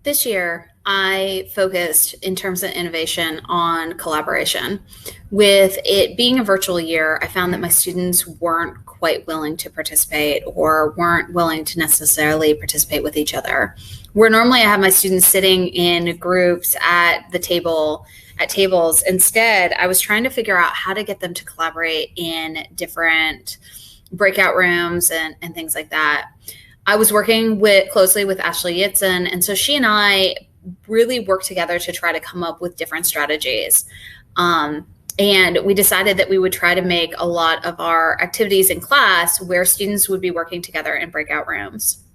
This year, I focused in terms of innovation on collaboration. With it being a virtual year, I found that my students weren't quite willing to participate or weren't willing to necessarily participate with each other. Where normally I have my students sitting in groups at the table, at tables, instead, I was trying to figure out how to get them to collaborate in different breakout rooms and things like that. I was working closely with Ashley Yitzen, and so she and I really worked together to try to come up with different strategies. And we decided that we would try to make a lot of our activities in class where students would be working together in breakout rooms.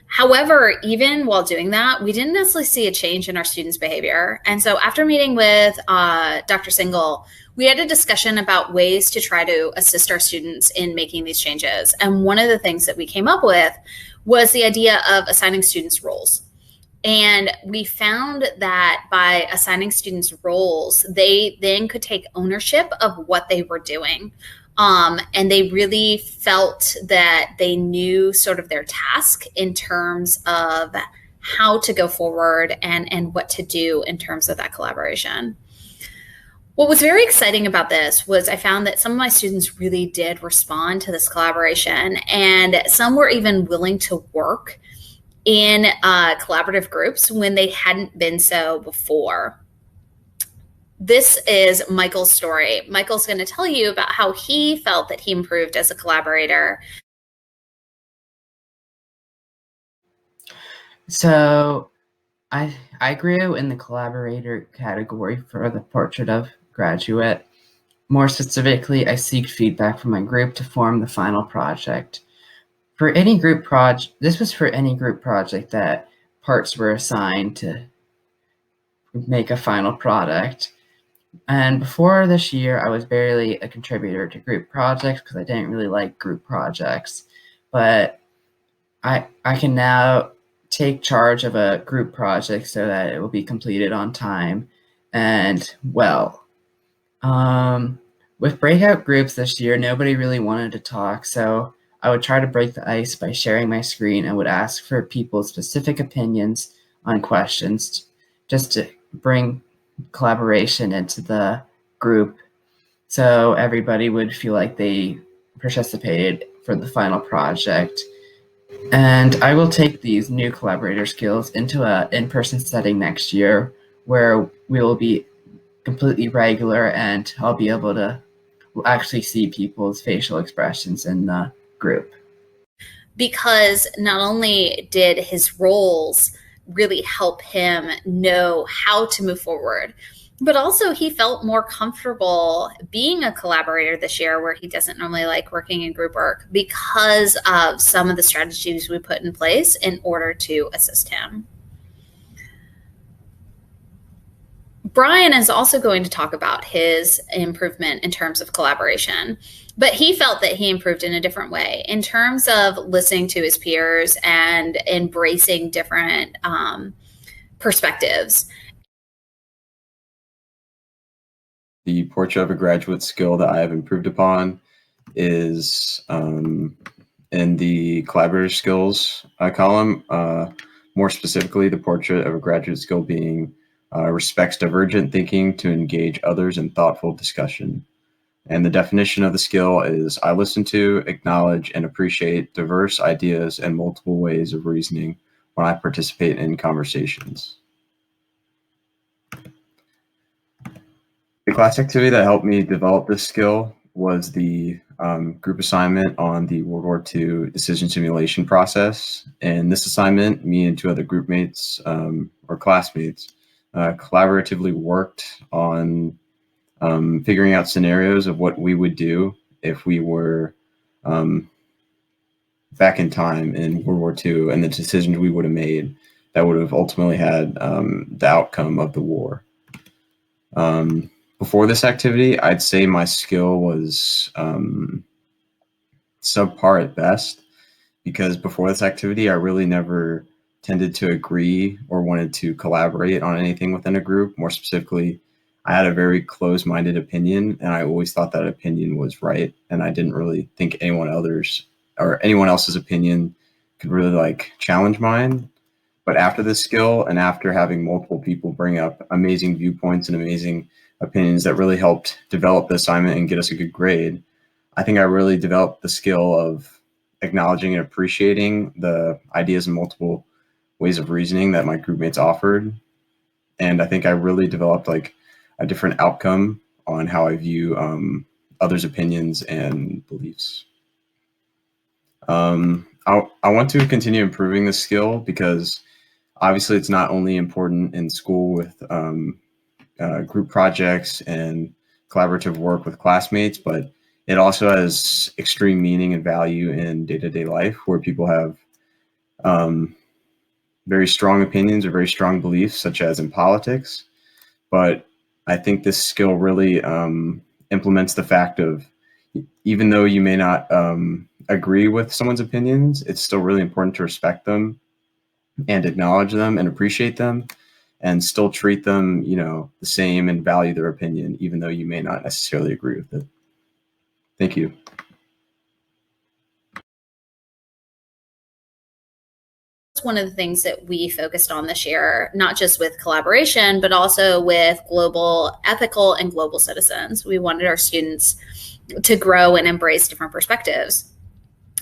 However, even while doing that, we didn't necessarily see a change in our students' behavior. And so after meeting with Dr. Single, we had a discussion about ways to try to assist our students in making these changes. And one of the things that we came up with was the idea of assigning students roles. And we found that by assigning students roles, they then could take ownership of what they were doing. And they really felt that they knew sort of their task in terms of how to go forward and what to do in terms of that collaboration. What was very exciting about this was I found that some of my students really did respond to this collaboration, and some were even willing to work in collaborative groups when they hadn't been so before. This is Michael's story. Michael's going to tell you about how he felt that he improved as a collaborator. So I grew in the collaborator category for the Portrait of Graduate. More specifically, I seek feedback from my group to form the final project. For any group project, this was for any group project that parts were assigned to make a final product. And before this year, I was barely a contributor to group projects because I didn't really like group projects. But I can now take charge of a group project so that it will be completed on time and well. With breakout groups this year, nobody really wanted to talk, so I would try to break the ice by sharing my screen and would ask for people's specific opinions on questions just to bring collaboration into the group so everybody would feel like they participated for the final project. And I will take these new collaborator skills into an in-person setting next year where we will be completely regular and I'll be able to actually see people's facial expressions in the group. Because not only did his roles really help him know how to move forward, but also he felt more comfortable being a collaborator this year where he doesn't normally like working in group work because of some of the strategies we put in place in order to assist him. Brian is also going to talk about his improvement in terms of collaboration, but he felt that he improved in a different way in terms of listening to his peers and embracing different perspectives. The Portrait of a Graduate skill that I have improved upon is in the collaborative skills column, more specifically the Portrait of a Graduate skill being respects divergent thinking to engage others in thoughtful discussion. And the definition of the skill is I listen to, acknowledge, and appreciate diverse ideas and multiple ways of reasoning when I participate in conversations. The class activity that helped me develop this skill was the group assignment on the World War II decision simulation process. And this assignment, me and two other group mates or classmates collaboratively worked on figuring out scenarios of what we would do if we were back in time in World War II and the decisions we would have made that would have ultimately had the outcome of the war. Before this activity, I'd say my skill was subpar at best, because before this activity, I really never tended to agree or wanted to collaborate on anything within a group. More specifically, I had a very closed-minded opinion, and I always thought that opinion was right, and I didn't really think anyone else's opinion could really like challenge mine. But after this skill and after having multiple people bring up amazing viewpoints and amazing opinions that really helped develop the assignment and get us a good grade, I think I really developed the skill of acknowledging and appreciating the ideas and multiple ways of reasoning that my group mates offered. And I think I really developed like a different outcome on how I view others' opinions and beliefs. I want to continue improving this skill because obviously it's not only important in school with group projects and collaborative work with classmates, but it also has extreme meaning and value in day-to-day life where people have very strong opinions or very strong beliefs, such as in politics. But I think this skill really implements the fact of, even though you may not agree with someone's opinions, it's still really important to respect them and acknowledge them and appreciate them and still treat them, the same and value their opinion, even though you may not necessarily agree with it. Thank you. One of the things that we focused on this year, not just with collaboration, but also with global ethical and global citizens. We wanted our students to grow and embrace different perspectives.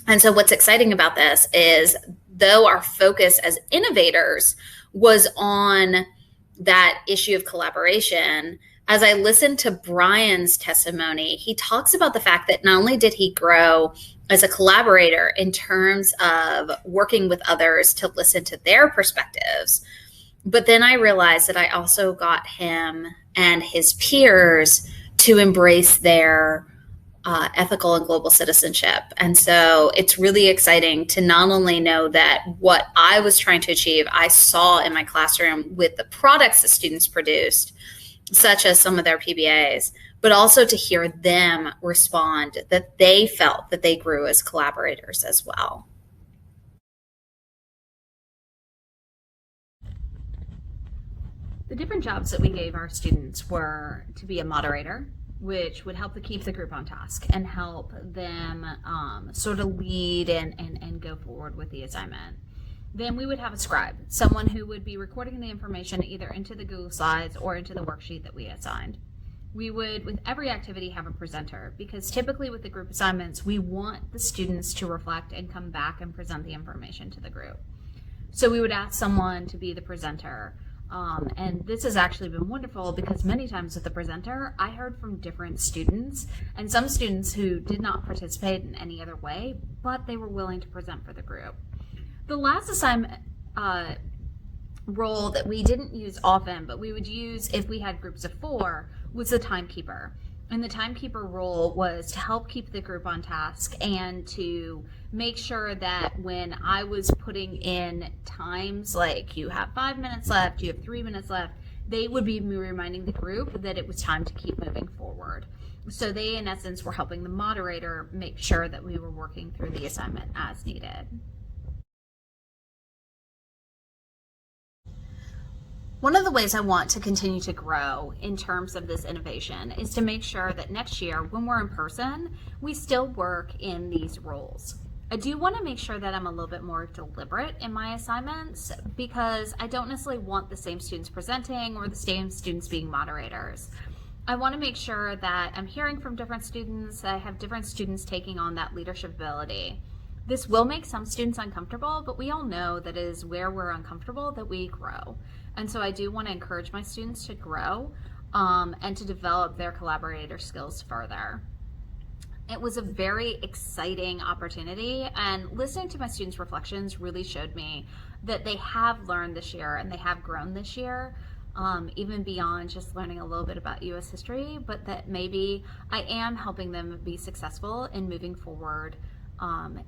And so what's exciting about this is, though our focus as innovators was on that issue of collaboration, as I listened to Brian's testimony, he talks about the fact that not only did he grow as a collaborator in terms of working with others to listen to their perspectives, but then I realized that I also got him and his peers to embrace their ethical and global citizenship. And so it's really exciting to not only know that what I was trying to achieve, I saw in my classroom with the products that students produced, such as some of their PBAs, but also to hear them respond that they felt that they grew as collaborators as well. The different jobs that we gave our students were to be a moderator, which would help to keep the group on task and help them sort of lead and go forward with the assignment. Then we would have a scribe, someone who would be recording the information either into the Google Slides or into the worksheet that we assigned. We would, with every activity, have a presenter, because typically with the group assignments, we want the students to reflect and come back and present the information to the group. So we would ask someone to be the presenter. And this has actually been wonderful, because many times with the presenter, I heard from different students, and some students who did not participate in any other way, but they were willing to present for the group. The last assignment role that we didn't use often, but we would use if we had groups of 4, was the timekeeper. And the timekeeper role was to help keep the group on task and to make sure that when I was putting in times, like you have 5 minutes left, you have 3 minutes left, they would be reminding the group that it was time to keep moving forward. So they, in essence, were helping the moderator make sure that we were working through the assignment as needed. One of the ways I want to continue to grow in terms of this innovation is to make sure that next year, when we're in person, we still work in these roles. I do want to make sure that I'm a little bit more deliberate in my assignments, because I don't necessarily want the same students presenting or the same students being moderators. I want to make sure that I'm hearing from different students, I have different students taking on that leadership ability. This will make some students uncomfortable, but we all know that it is where we're uncomfortable that we grow. And so I do want to encourage my students to grow and to develop their collaborator skills further. It was a very exciting opportunity, and listening to my students' reflections really showed me that they have learned this year and they have grown this year, even beyond just learning a little bit about U.S. history, but that maybe I am helping them be successful in moving forward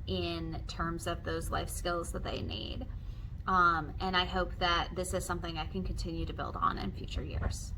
in terms of those life skills that they need. And I hope that this is something I can continue to build on in future years.